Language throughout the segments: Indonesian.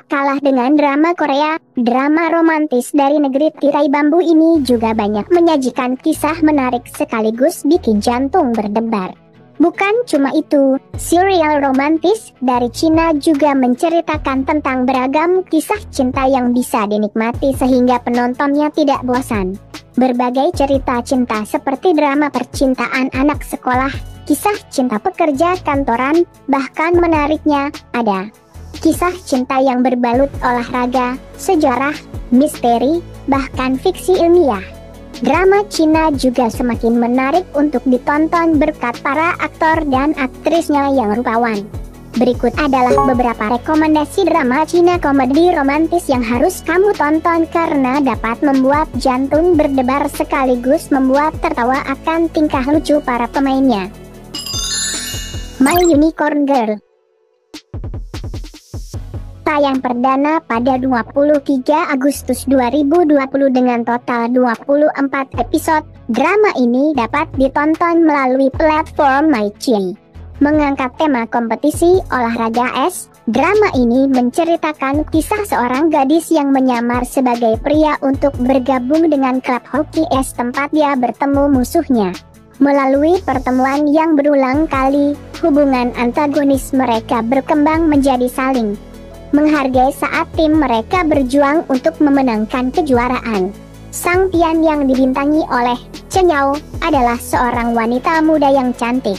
Kalah dengan drama Korea, drama romantis dari negeri tirai bambu ini juga banyak menyajikan kisah menarik sekaligus bikin jantung berdebar. Bukan cuma itu, serial romantis dari Cina juga menceritakan tentang beragam kisah cinta yang bisa dinikmati sehingga penontonnya tidak bosan. Berbagai cerita cinta seperti drama percintaan anak sekolah, kisah cinta pekerja kantoran, bahkan menariknya, ada kisah cinta yang berbalut olahraga, sejarah, misteri, bahkan fiksi ilmiah. Drama Cina juga semakin menarik untuk ditonton berkat para aktor dan aktrisnya yang rupawan. Berikut adalah beberapa rekomendasi drama Cina komedi romantis yang harus kamu tonton karena dapat membuat jantung berdebar sekaligus membuat tertawa akan tingkah lucu para pemainnya. My Unicorn Girl tayang perdana pada 23 Agustus 2020 dengan total 24 episode. Drama ini dapat ditonton melalui platform MyChi. Mengangkat tema kompetisi olahraga es, drama ini menceritakan kisah seorang gadis yang menyamar sebagai pria untuk bergabung dengan klub hoki es tempat dia bertemu musuhnya. Melalui pertemuan yang berulang kali, hubungan antagonis mereka berkembang menjadi saling menghargai saat tim mereka berjuang untuk memenangkan kejuaraan. Sang Tian yang dibintangi oleh Chen Yao adalah seorang wanita muda yang cantik.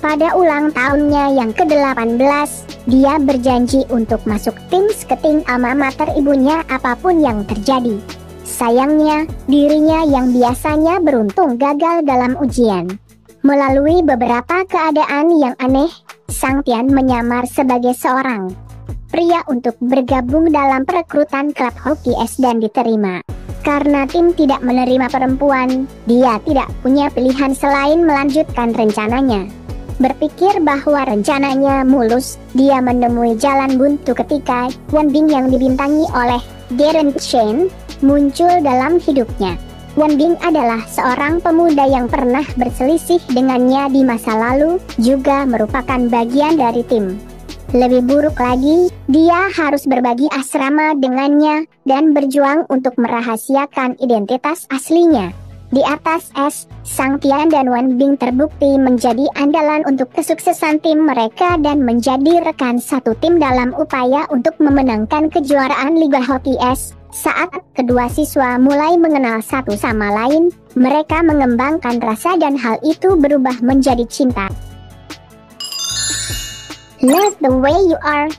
Pada ulang tahunnya yang ke-18, dia berjanji untuk masuk tim skating alma mater ibunya apapun yang terjadi. Sayangnya, dirinya yang biasanya beruntung gagal dalam ujian. Melalui beberapa keadaan yang aneh, Sang Tian menyamar sebagai seorang pria untuk bergabung dalam perekrutan klub hoki es dan diterima. Karena tim tidak menerima perempuan, dia tidak punya pilihan selain melanjutkan rencananya. Berpikir bahwa rencananya mulus, dia menemui jalan buntu ketika Wan Bing yang dibintangi oleh Darren Chen muncul dalam hidupnya. Wan Bing adalah seorang pemuda yang pernah berselisih dengannya di masa lalu, juga merupakan bagian dari tim. Lebih buruk lagi, dia harus berbagi asrama dengannya dan berjuang untuk merahasiakan identitas aslinya. Di atas es, Sang Tian dan Wan Bing terbukti menjadi andalan untuk kesuksesan tim mereka dan menjadi rekan satu tim dalam upaya untuk memenangkan kejuaraan Liga Hoki Es. Saat kedua siswa mulai mengenal satu sama lain, mereka mengembangkan rasa dan hal itu berubah menjadi cinta. Love the Way You Are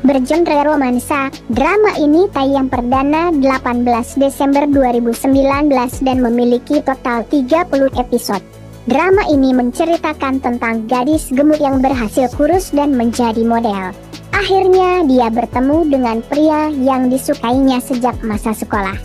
bergenre romansa, drama ini tayang perdana 18 Desember 2019 dan memiliki total 30 episode. Drama ini menceritakan tentang gadis gemuk yang berhasil kurus dan menjadi model. Akhirnya dia bertemu dengan pria yang disukainya sejak masa sekolah.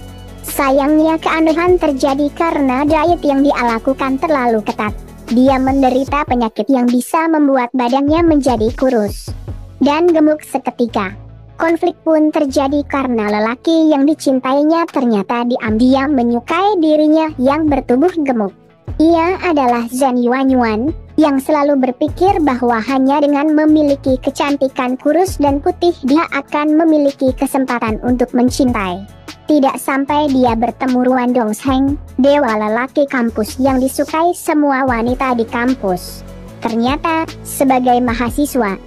Sayangnya keanehan terjadi karena diet yang dia lakukan terlalu ketat. Dia menderita penyakit yang bisa membuat badannya menjadi kurus dan gemuk seketika. Konflik pun terjadi karena lelaki yang dicintainya ternyata diam-diam menyukai dirinya yang bertubuh gemuk. Ia adalah Zhang Yuanyuan, yang selalu berpikir bahwa hanya dengan memiliki kecantikan kurus dan putih dia akan memiliki kesempatan untuk mencintai. Tidak sampai dia bertemu Ruan Dongsheng, dewa lelaki kampus yang disukai semua wanita di kampus. Ternyata, sebagai mahasiswa,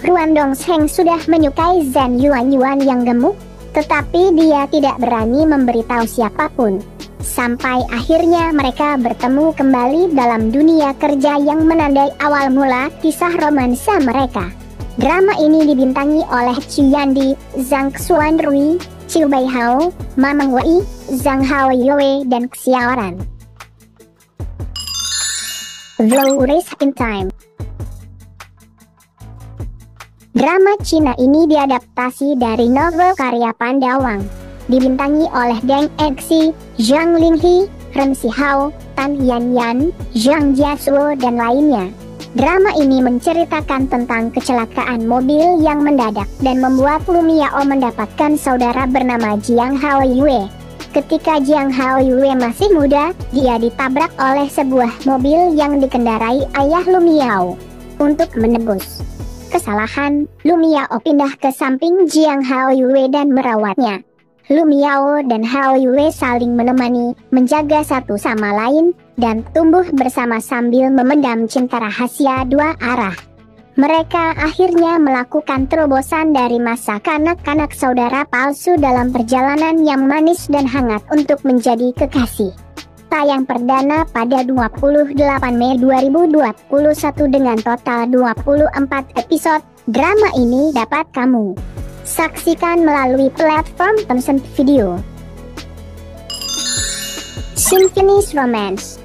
Ruan Dongsheng sudah menyukai Zhang Yuanyuan yang gemuk, tetapi dia tidak berani memberitahu siapapun. Sampai akhirnya mereka bertemu kembali dalam dunia kerja yang menandai awal mula kisah romansa mereka. Drama ini dibintangi oleh Chu Yandi, Zhang Xuanrui, Chiu Baihao, Mamang Wei, Zhang Haoyue, dan Xiaoran. Race in Time. Drama Cina ini diadaptasi dari novel karya Pandawang. Dibintangi oleh Deng Exi, Zhang Linhe, Ren Xihao, Tan Yan Yan, Zhang Jiasuo, dan lainnya. Drama ini menceritakan tentang kecelakaan mobil yang mendadak dan membuat Lu Miao mendapatkan saudara bernama Jiang Haoyue. Ketika Jiang Haoyue masih muda, dia ditabrak oleh sebuah mobil yang dikendarai ayah Lu Miao. Untuk menebus kesalahan, Lu Miao pindah ke samping Jiang Haoyue dan merawatnya. Lu Miao dan Haoyue saling menemani, menjaga satu sama lain, dan tumbuh bersama sambil memendam cinta rahasia dua arah. Mereka akhirnya melakukan terobosan dari masa kanak-kanak saudara palsu dalam perjalanan yang manis dan hangat untuk menjadi kekasih. Tayang perdana pada 28 Mei 2021 dengan total 24 episode. Drama ini dapat kamu saksikan melalui platform Tencent Video. Symphony's Romance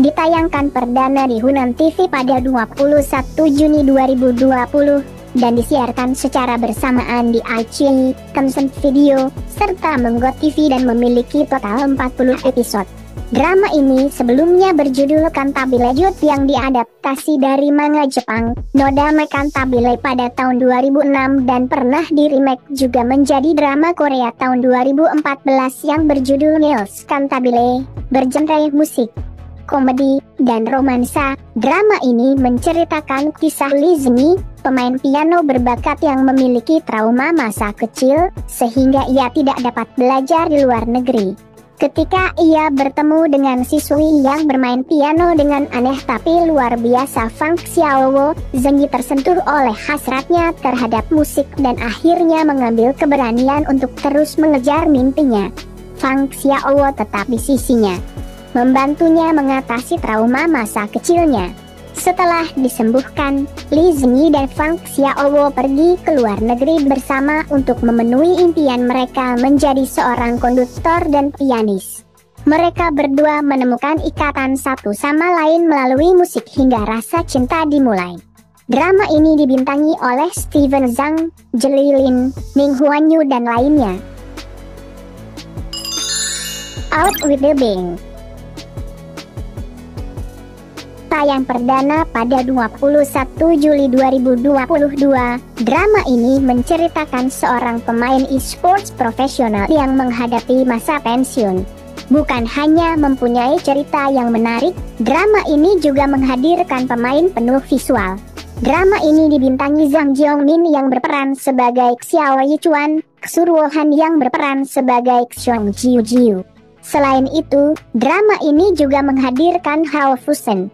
ditayangkan perdana di Hunan TV pada 21 Juni 2020 dan disiarkan secara bersamaan di iQIYI, Tencent Video, serta Menggo TV dan memiliki total 40 episode. Drama ini sebelumnya berjudul Cantabile Youth yang diadaptasi dari manga Jepang Nodame Cantabile pada tahun 2006 dan pernah di-remake juga menjadi drama Korea tahun 2014 yang berjudul Nils Cantabile, bergenre musik, komedi, dan romansa. Drama ini menceritakan kisah Lee Zhenyi, pemain piano berbakat yang memiliki trauma masa kecil, sehingga ia tidak dapat belajar di luar negeri. Ketika ia bertemu dengan siswi yang bermain piano dengan aneh tapi luar biasa Fang Xiaowo, Zhenyi tersentuh oleh hasratnya terhadap musik dan akhirnya mengambil keberanian untuk terus mengejar mimpinya. Fang Xiaowo tetap di sisinya, membantunya mengatasi trauma masa kecilnya. Setelah disembuhkan, Lee Zhenyi dan Fang Xiaowo pergi ke luar negeri bersama untuk memenuhi impian mereka menjadi seorang konduktor dan pianis. Mereka berdua menemukan ikatan satu sama lain melalui musik hingga rasa cinta dimulai. Drama ini dibintangi oleh Steven Zhang, Jelly Lin, Ning Huan Yu, dan lainnya. Out with the Bang tayang perdana pada 21 Juli 2022. Drama ini menceritakan seorang pemain e-sports profesional yang menghadapi masa pensiun. Bukan hanya mempunyai cerita yang menarik, drama ini juga menghadirkan pemain penuh visual. Drama ini dibintangi Zhang Jiongmin yang berperan sebagai Xiao Yichuan, Xu Han yang berperan sebagai Xiong Jiu. Selain itu, drama ini juga menghadirkan Hao Fusen,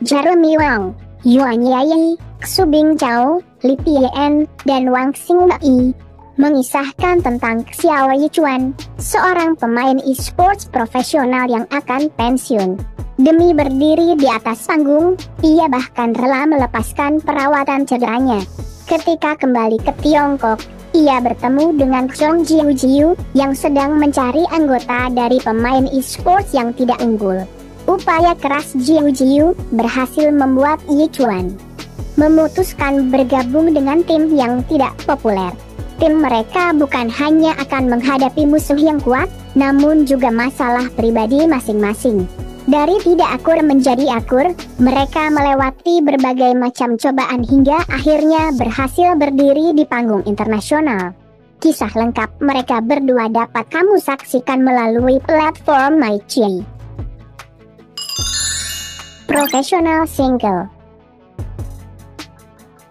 Jeremy Wang, Yuan Yayi, Xu Bingchao, Li Pian, dan Wang Xingwei, mengisahkan tentang Xiao Yichuan, seorang pemain e-sports profesional yang akan pensiun. Demi berdiri di atas panggung, ia bahkan rela melepaskan perawatan cederanya. Ketika kembali ke Tiongkok, ia bertemu dengan Xiong Jiu yang sedang mencari anggota dari pemain e-sports yang tidak unggul. Upaya keras Jiu berhasil membuat Yichuan memutuskan bergabung dengan tim yang tidak populer. Tim mereka bukan hanya akan menghadapi musuh yang kuat, namun juga masalah pribadi masing-masing. Dari tidak akur menjadi akur, mereka melewati berbagai macam cobaan hingga akhirnya berhasil berdiri di panggung internasional. Kisah lengkap mereka berdua dapat kamu saksikan melalui platform iQIYI. Professional Single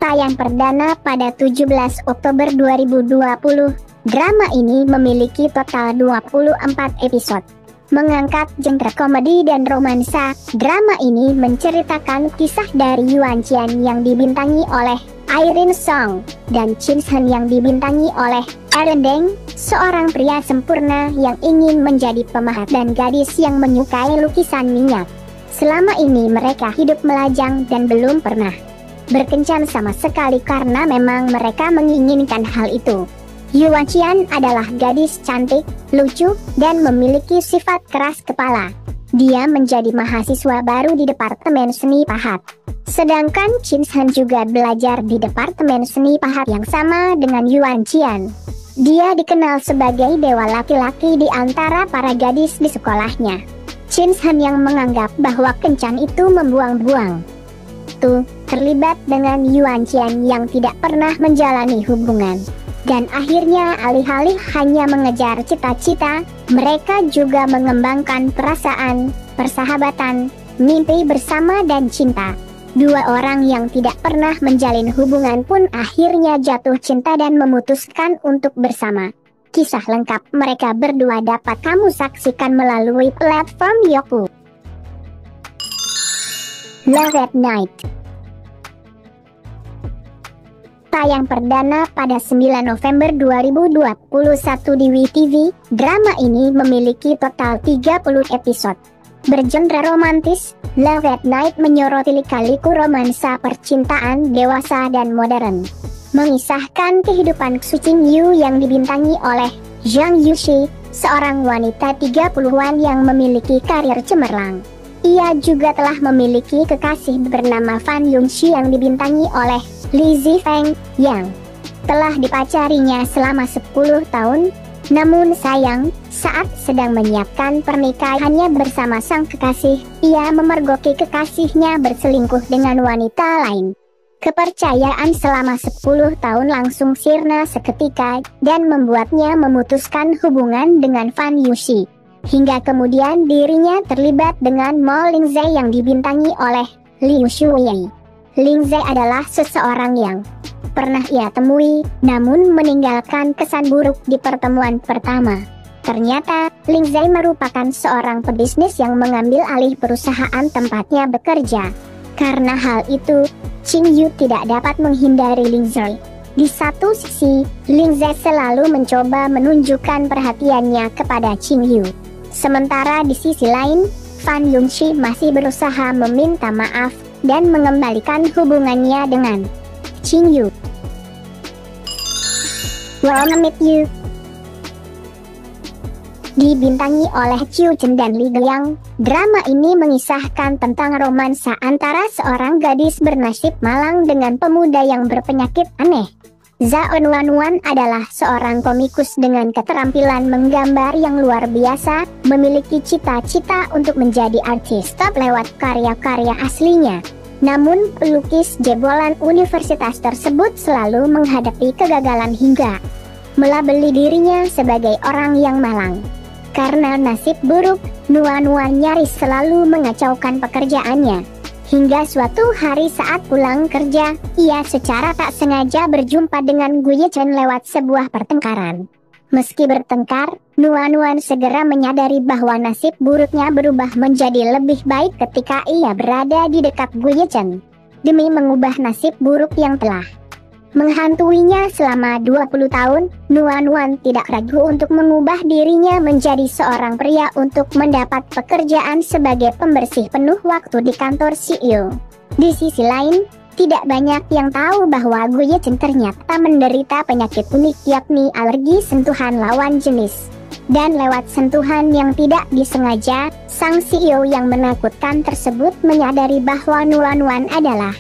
tayang perdana pada 17 Oktober 2020. Drama ini memiliki total 24 episode. Mengangkat genre komedi dan romansa, drama ini menceritakan kisah dari Yuan Qian yang dibintangi oleh Irene Song dan Chin Sen yang dibintangi oleh Aaron Deng, seorang pria sempurna yang ingin menjadi pemahat dan gadis yang menyukai lukisan minyak. Selama ini mereka hidup melajang dan belum pernah berkencan sama sekali karena memang mereka menginginkan hal itu. Yuan Qian adalah gadis cantik, lucu, dan memiliki sifat keras kepala. Dia menjadi mahasiswa baru di Departemen Seni Pahat. Sedangkan Chin Sen juga belajar di Departemen Seni Pahat yang sama dengan Yuan Qian. Dia dikenal sebagai dewa laki-laki di antara para gadis di sekolahnya. Chin Han yang menganggap bahwa kencan itu membuang-buang terlibat dengan Yuan Qian yang tidak pernah menjalani hubungan. Dan akhirnya alih-alih hanya mengejar cita-cita, mereka juga mengembangkan perasaan, persahabatan, mimpi bersama dan cinta. Dua orang yang tidak pernah menjalin hubungan pun akhirnya jatuh cinta dan memutuskan untuk bersama. Kisah lengkap mereka berdua dapat kamu saksikan melalui platform Youku. Love at Night tayang perdana pada 9 November 2021 di WeTV. Drama ini memiliki total 30 episode. Bergenre romantis, Love at Night menyoroti lika-liku romansa percintaan dewasa dan modern. Mengisahkan kehidupan Xu Qingyu yang dibintangi oleh Zhang Yuxi, seorang wanita 30-an yang memiliki karir cemerlang. Ia juga telah memiliki kekasih bernama Fan Yunxi yang dibintangi oleh Li Zifeng, yang telah dipacarinya selama 10 tahun. Namun sayang, saat sedang menyiapkan pernikahannya bersama sang kekasih, ia memergoki kekasihnya berselingkuh dengan wanita lain. Kepercayaan selama 10 tahun langsung sirna seketika dan membuatnya memutuskan hubungan dengan Fan Yuxi. Hingga kemudian dirinya terlibat dengan Mo Lingzai yang dibintangi oleh Liu Shuyi. Lingzai adalah seseorang yang pernah ia temui, namun meninggalkan kesan buruk di pertemuan pertama. Ternyata, Lingzai merupakan seorang pebisnis yang mengambil alih perusahaan tempatnya bekerja. Karena hal itu, Qingyu tidak dapat menghindari Lingzai. Di satu sisi, Lingzai selalu mencoba menunjukkan perhatiannya kepada Qingyu. Sementara di sisi lain, Fan Yunxi masih berusaha meminta maaf dan mengembalikan hubungannya dengan Qingyu. Wanna Meet You dibintangi oleh Qiu Chen dan Li Guiyang. Drama ini mengisahkan tentang romansa antara seorang gadis bernasib malang dengan pemuda yang berpenyakit aneh. Zhao Wanwan adalah seorang komikus dengan keterampilan menggambar yang luar biasa, memiliki cita-cita untuk menjadi artis top lewat karya-karya aslinya. Namun pelukis jebolan universitas tersebut selalu menghadapi kegagalan hingga melabeli dirinya sebagai orang yang malang. Karena nasib buruk, Wanwan nyaris selalu mengacaukan pekerjaannya. Hingga suatu hari saat pulang kerja, ia secara tak sengaja berjumpa dengan Guye Chen lewat sebuah pertengkaran. Meski bertengkar, Wanwan segera menyadari bahwa nasib buruknya berubah menjadi lebih baik ketika ia berada di dekat Guye Chen. Demi mengubah nasib buruk yang telah menghantuinya selama 20 tahun, Wanwan tidak ragu untuk mengubah dirinya menjadi seorang pria untuk mendapat pekerjaan sebagai pembersih penuh waktu di kantor CEO. Di sisi lain, tidak banyak yang tahu bahwa Guye Chen ternyata menderita penyakit unik yakni alergi sentuhan lawan jenis. Dan lewat sentuhan yang tidak disengaja, sang CEO yang menakutkan tersebut menyadari bahwa Wanwan adalah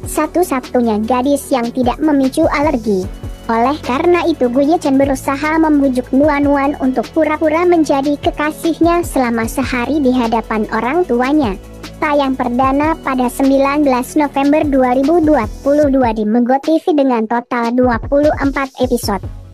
satu-satunya gadis yang tidak memicu alergi. Oleh karena itu Guye Chen berusaha membujuk Wanwan untuk pura-pura menjadi kekasihnya selama sehari di hadapan orang tuanya. Tayang perdana pada 19 November 2022 di Mego TV dengan total 24 episode.